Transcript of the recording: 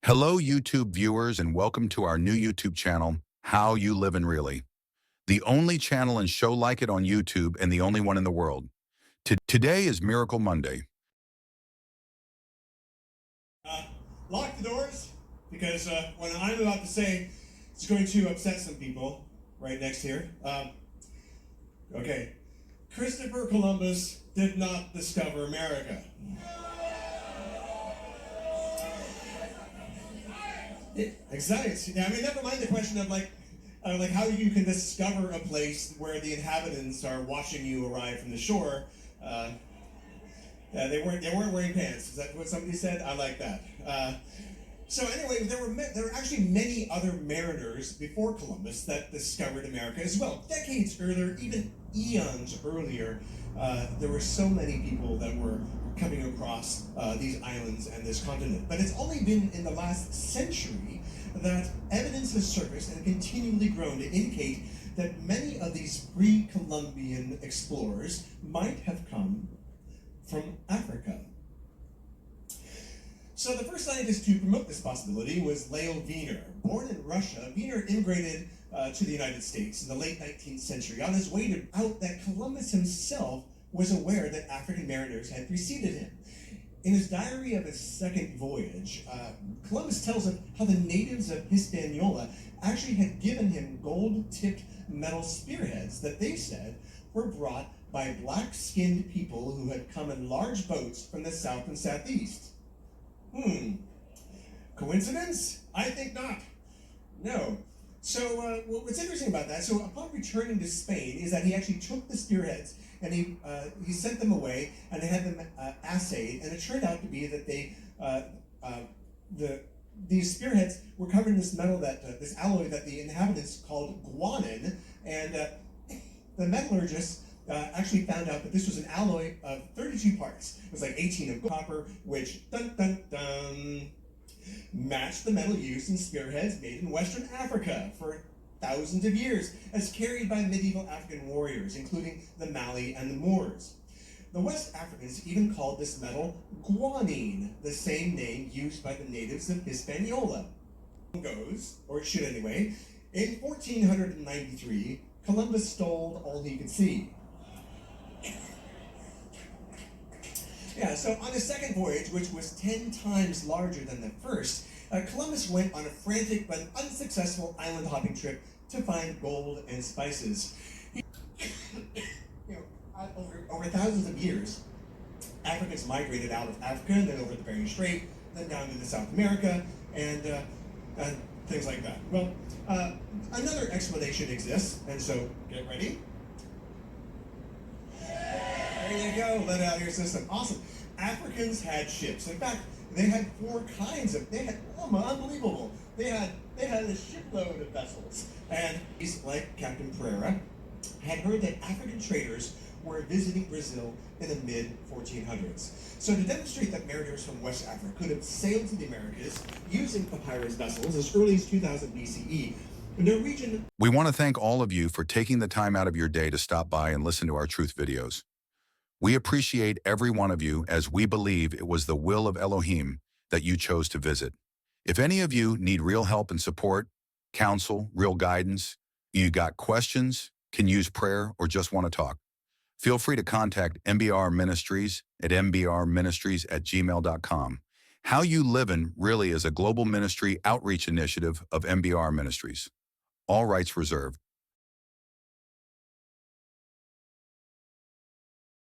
Hello, YouTube viewers, and welcome to our new YouTube channel, How You Livin' Really, the only channel and show like it on YouTube and the only one in the world. Today is Miracle Monday. Lock the doors, because what I'm about to say is going to upset some people right next here. Okay, Christopher Columbus did not discover America. Exactly. I mean, never mind the question of like how you can discover a place where the inhabitants are watching you arrive from the shore. They weren't wearing pants. Is that what somebody said? I like that. So anyway, there were actually many other mariners before Columbus that discovered America as well. Decades earlier, even eons earlier, there were so many people that were coming across these islands and this continent. But it's only been in the last century that evidence has surfaced and continually grown to indicate that many of these pre-Columbian explorers might have come from Africa. So the first scientist to promote this possibility was Leo Wiener. Born in Russia, Wiener immigrated to the United States in the late 19th century on his way to out that Columbus himself was aware that African mariners had preceded him. In his diary of his second voyage, Columbus tells of how the natives of Hispaniola actually had given him gold-tipped metal spearheads that they said were brought by black-skinned people who had come in large boats from the south and southeast. Coincidence? I think not. No. So what's interesting about that, so upon returning to Spain, is that he actually took the spearheads and he sent them away and they had them assayed, and it turned out to be that these spearheads were covered in this metal this alloy that the inhabitants called guanin, and the metallurgists actually found out that this was an alloy of 32 parts. It was like 18 of copper, which matched the metal used in spearheads made in Western Africa for thousands of years, as carried by medieval African warriors, including the Mali and the Moors. The West Africans even called this metal guanine, the same name used by the natives of Hispaniola. Goes, or it should anyway, in 1493, Columbus stole all he could see. Yeah, so on his second voyage, which was 10 times larger than the first, Columbus went on a frantic but unsuccessful island hopping trip to find gold and spices. Over thousands of years, Africans migrated out of Africa and then over the Bering Strait, then down into South America, and things like that. Well, another explanation exists, and so get ready. There you go, let it out of your system. Awesome. Africans had ships. In fact, they had four kinds of, unbelievable. They had a shipload of vessels. And these, like Captain Pereira, had heard that African traders were visiting Brazil in the mid-1400s. So to demonstrate that mariners from West Africa could have sailed to the Americas using papyrus vessels as early as 2000 BCE, Norwegian... We want to thank all of you for taking the time out of your day to stop by and listen to our truth videos. We appreciate every one of you, as we believe it was the will of Elohim that you chose to visit. If any of you need real help and support, counsel, real guidance, you got questions, can use prayer, or just want to talk, feel free to contact MBR Ministries at mbrministries@gmail.com. How You Livin' Really is a global ministry outreach initiative of MBR Ministries. All rights reserved.